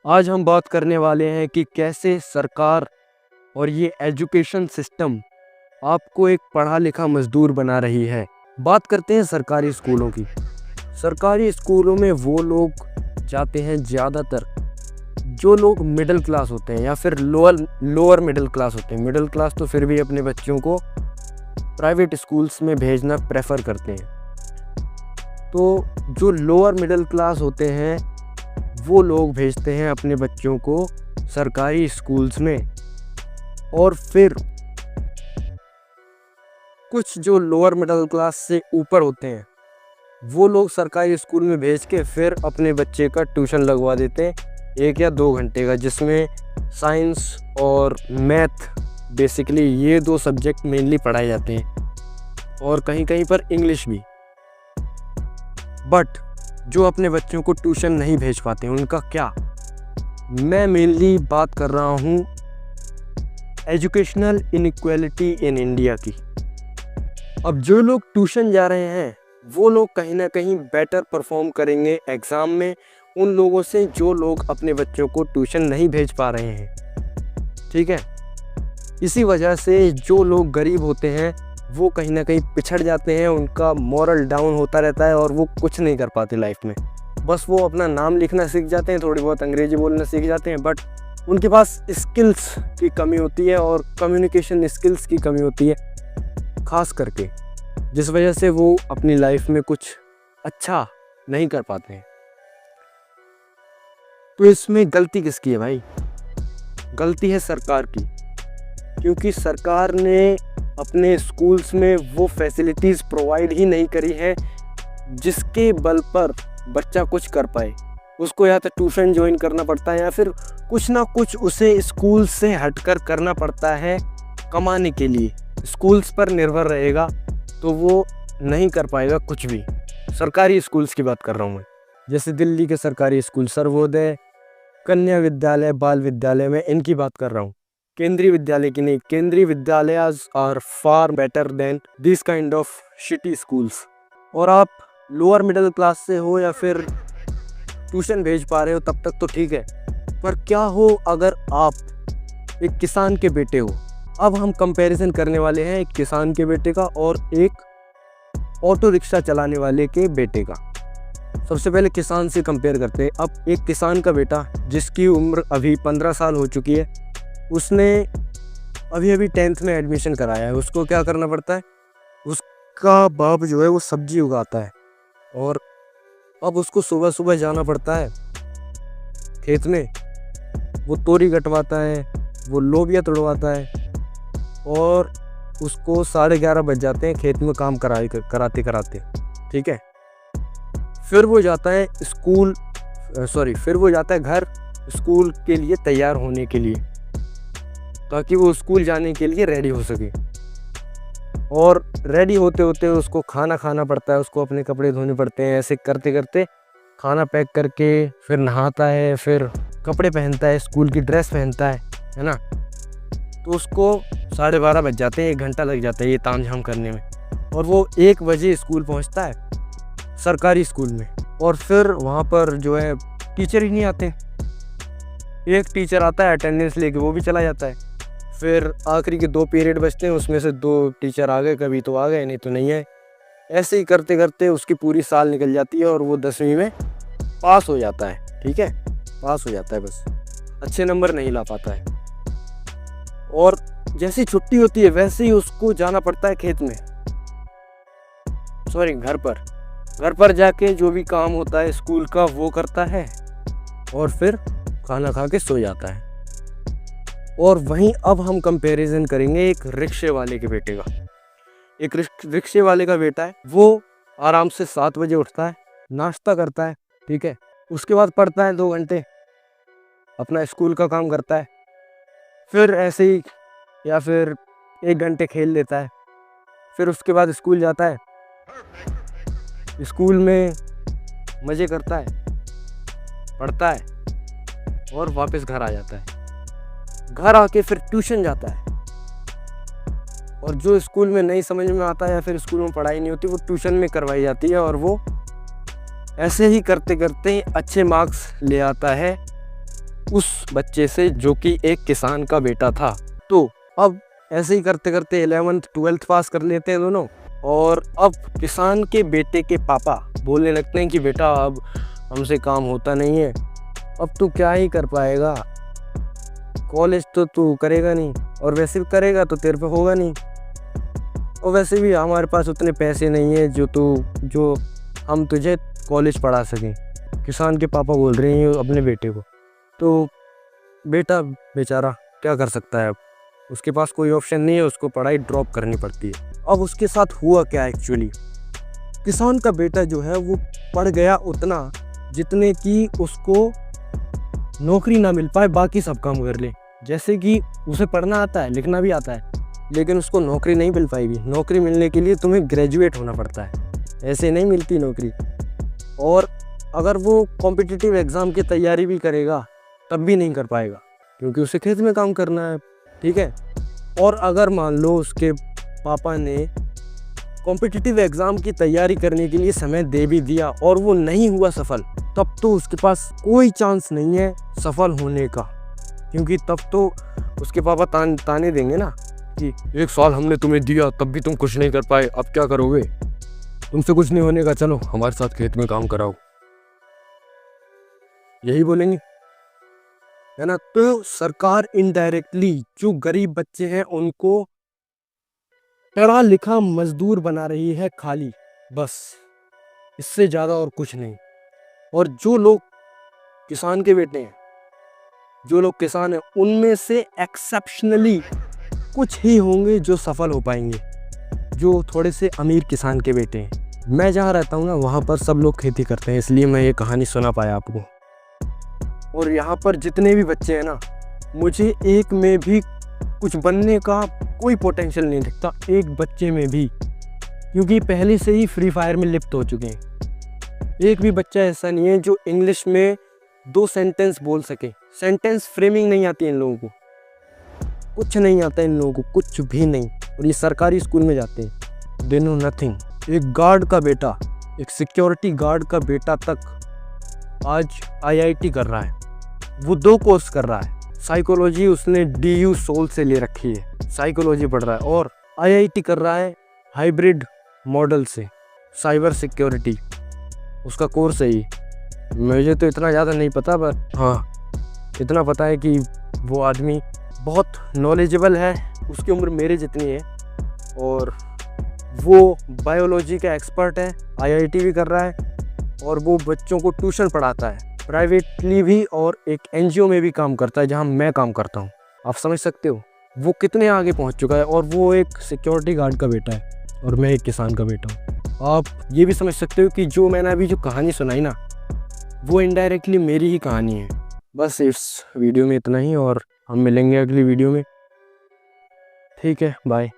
आज हम बात करने वाले हैं कि कैसे सरकार और ये एजुकेशन सिस्टम आपको एक पढ़ा लिखा मजदूर बना रही है। बात करते हैं सरकारी स्कूलों की। सरकारी स्कूलों में वो लोग जाते हैं ज़्यादातर जो लोग मिडिल क्लास होते हैं या फिर लोअर मिडिल क्लास होते हैं। मिडिल क्लास तो फिर भी अपने बच्चों को प्राइवेट स्कूल्स में भेजना प्रेफर करते हैं। तो जो लोअर मिडिल क्लास होते हैं वो लोग भेजते हैं अपने बच्चों को सरकारी स्कूल्स में, और फिर कुछ जो लोअर मिडिल क्लास से ऊपर होते हैं वो लोग सरकारी स्कूल में भेज के फिर अपने बच्चे का ट्यूशन लगवा देते हैं 1 या 2 घंटे का, जिसमें साइंस और मैथ बेसिकली ये 2 सब्जेक्ट मेनली पढ़ाए जाते हैं, और कहीं कहीं पर इंग्लिश भी। बट जो अपने बच्चों को ट्यूशन नहीं भेज पाते हैं उनका क्या? मैं मेनली बात कर रहा हूँ एजुकेशनल इनइक्वालिटी इन इंडिया की। अब जो लोग ट्यूशन जा रहे हैं वो लोग कहीं ना कहीं बेटर परफॉर्म करेंगे एग्ज़ाम में उन लोगों से जो लोग अपने बच्चों को ट्यूशन नहीं भेज पा रहे हैं। ठीक है, इसी वजह से जो लोग गरीब होते हैं वो कहीं ना कहीं पिछड़ जाते हैं, उनका मॉरल डाउन होता रहता है और वो कुछ नहीं कर पाते लाइफ में। बस वो अपना नाम लिखना सीख जाते हैं, थोड़ी बहुत अंग्रेजी बोलना सीख जाते हैं, बट उनके पास स्किल्स की कमी होती है और कम्युनिकेशन स्किल्स की कमी होती है खास करके, जिस वजह से वो अपनी लाइफ में कुछ अच्छा नहीं कर पाते हैं। तो इसमें गलती किसकी है भाई? गलती है सरकार की, क्योंकि सरकार ने अपने स्कूल्स में वो फैसिलिटीज़ प्रोवाइड ही नहीं करी है जिसके बल पर बच्चा कुछ कर पाए। उसको या तो ट्यूशन ज्वाइन करना पड़ता है या फिर कुछ ना कुछ उसे स्कूल से हटकर करना पड़ता है कमाने के लिए। स्कूल्स पर निर्भर रहेगा तो वो नहीं कर पाएगा कुछ भी। सरकारी स्कूल्स की बात कर रहा हूँ मैं, जैसे दिल्ली के सरकारी स्कूल सर्वोदय, कन्या विद्यालय, बाल विद्यालय, में इनकी बात कर रहा हूँ। केंद्रीय विद्यालय की नहीं। Kendriya Vidyalayas are far better than this kind of shitty schools. और आप लोअर मिडिल क्लास से हो या फिर ट्यूशन भेज पा रहे हो तब तक तो ठीक है, पर क्या हो अगर आप एक किसान के बेटे हो? अब हम कंपैरिजन करने वाले हैं एक किसान के बेटे का और एक ऑटो रिक्शा चलाने वाले के बेटे का। सबसे पहले किसान से कंपेयर करते हैं। अब एक किसान का बेटा जिसकी उम्र अभी 15 साल हो चुकी है, उसने अभी 10th में एडमिशन कराया है। उसको क्या करना पड़ता है? उसका बाप जो है वो सब्जी उगाता है, और अब उसको सुबह सुबह जाना पड़ता है खेत में। वो तोरी कटवाता है, वो लोबिया तोड़वाता है, और उसको 11:30 बज जाते हैं खेत में काम कराते कराते। ठीक है, फिर वो जाता है फिर वो जाता है घर स्कूल के लिए तैयार होने के लिए, ताकि वो स्कूल जाने के लिए रेडी हो सके। और रेडी होते होते उसको खाना खाना पड़ता है, उसको अपने कपड़े धोने पड़ते हैं। ऐसे करते करते खाना पैक करके फिर नहाता है, फिर कपड़े पहनता है, स्कूल की ड्रेस पहनता है ना। तो उसको 12:30 बज जाते हैं, 1 घंटा लग जाता है ये तामझाम करने में, और वो 1 बजे स्कूल पहुंचता है सरकारी स्कूल में। और फिर वहाँ पर जो है टीचर ही नहीं आते। एक टीचर आता है अटेंडेंस लेके, वो भी चला जाता है। फिर आखिरी के 2 पीरियड बचते हैं, उसमें से 2 टीचर आ गए, कभी तो आ गए नहीं तो नहीं आए। ऐसे ही करते करते उसकी पूरी साल निकल जाती है और वो 10वीं में पास हो जाता है। ठीक है, पास हो जाता है, बस अच्छे नंबर नहीं ला पाता है। और जैसी छुट्टी होती है वैसे ही उसको जाना पड़ता है खेत में, घर पर जाके जो भी काम होता है स्कूल का वो करता है, और फिर खाना खा के सो जाता है। और वहीं अब हम कंपैरिजन करेंगे एक रिक्शे वाले के बेटे का। एक रिक्शे वाले का बेटा है, वो आराम से 7 बजे उठता है, नाश्ता करता है, ठीक है, उसके बाद पढ़ता है 2 घंटे, अपना स्कूल का काम करता है, फिर ऐसे ही या फिर 1 घंटे खेल लेता है, फिर उसके बाद स्कूल जाता है, स्कूल में मज़े करता है, पढ़ता है और वापस घर आ जाता है। घर आके फिर ट्यूशन जाता है, और जो स्कूल में नहीं समझ में आता है या फिर स्कूल में पढ़ाई नहीं होती वो ट्यूशन में करवाई जाती है, और वो ऐसे ही करते करते अच्छे मार्क्स ले आता है उस बच्चे से जो कि एक किसान का बेटा था। तो अब ऐसे ही करते करते 11th 12th पास कर लेते हैं दोनों, और अब किसान के बेटे के पापा बोलने लगते हैं कि बेटा अब हमसे काम होता नहीं है, अब तू क्या ही कर पाएगा, कॉलेज तो तू करेगा नहीं, और वैसे भी करेगा तो तेरे पे होगा नहीं, और वैसे भी हमारे पास उतने पैसे नहीं है जो हम तुझे कॉलेज पढ़ा सकें। किसान के पापा बोल रहे हैं अपने बेटे को। तो बेटा बेचारा क्या कर सकता है, अब उसके पास कोई ऑप्शन नहीं है, उसको पढ़ाई ड्रॉप करनी पड़ती है। अब उसके साथ हुआ क्या एक्चुअली, किसान का बेटा जो है वो पढ़ गया उतना जितने कि उसको नौकरी ना मिल पाए, बाकी सब काम कर ले। जैसे कि उसे पढ़ना आता है, लिखना भी आता है, लेकिन उसको नौकरी नहीं मिल पाएगी। नौकरी मिलने के लिए तुम्हें ग्रेजुएट होना पड़ता है, ऐसे नहीं मिलती नौकरी। और अगर वो कॉम्पिटिटिव एग्ज़ाम की तैयारी भी करेगा तब भी नहीं कर पाएगा, क्योंकि उसे खेत में काम करना है, ठीक है। और अगर मान लो उसके पापा ने कॉम्पिटिटिव एग्ज़ाम की तैयारी करने के लिए समय दे भी दिया और वो नहीं हुआ सफल, तब तो उसके पास कोई चांस नहीं है सफल होने का, क्योंकि तब तो उसके पापा ताने देंगे ना कि 1 साल हमने तुम्हें दिया तब भी तुम कुछ नहीं कर पाए, अब क्या करोगे, तुमसे कुछ नहीं होने का, चलो हमारे साथ खेत में काम कराओ, यही बोलेंगे, है ना। तो सरकार इनडायरेक्टली जो गरीब बच्चे हैं उनको पढ़ा लिखा मजदूर बना रही है खाली, बस इससे ज़्यादा और कुछ नहीं। और जो लोग किसान के बेटे हैं, जो लोग किसान हैं, उनमें से एक्सेप्शनली कुछ ही होंगे जो सफल हो पाएंगे, जो थोड़े से अमीर किसान के बेटे हैं। मैं जहाँ रहता हूँ ना, वहाँ पर सब लोग खेती करते हैं, इसलिए मैं ये कहानी सुना पाया आपको। और यहाँ पर जितने भी बच्चे हैं ना, मुझे एक में भी कुछ बनने का कोई पोटेंशियल नहीं दिखता, एक बच्चे में भी, क्योंकि पहले से ही फ्री फायर में लिप्त हो चुके हैं। एक भी बच्चा ऐसा नहीं है जो इंग्लिश में 2 सेंटेंस बोल सके। सेंटेंस फ्रेमिंग नहीं आती इन लोगों को, कुछ नहीं आता इन लोगों को, कुछ भी नहीं। और ये सरकारी स्कूल में जाते हैं, दे नो नथिंग। एक गार्ड का बेटा, एक सिक्योरिटी गार्ड का बेटा तक आज IIT कर रहा है, वो 2 कोर्स कर रहा है। साइकोलॉजी उसने DU सोल से ले रखी है, साइकोलॉजी पढ़ रहा है, और IIT कर रहा है हाइब्रिड मॉडल से, साइबर सिक्योरिटी उसका कोर्स है ये। मुझे तो इतना ज़्यादा नहीं पता, पर हाँ इतना पता है कि वो आदमी बहुत नॉलेजेबल है, उसकी उम्र मेरे जितनी है, और वो बायोलॉजी का एक्सपर्ट है, IIT भी कर रहा है, और वो बच्चों को ट्यूशन पढ़ाता है प्राइवेटली भी, और एक NGO में भी काम करता है जहाँ मैं काम करता हूँ। आप समझ सकते हो वो कितने आगे पहुँच चुका है, और वो एक सिक्योरिटी गार्ड का बेटा है और मैं एक किसान का बेटा हूँ। आप ये भी समझ सकते हो कि जो मैंने अभी जो कहानी सुनाई ना, वो इनडायरेक्टली मेरी ही कहानी है। बस इस वीडियो में इतना ही, और हम मिलेंगे अगली वीडियो में। ठीक है, बाय।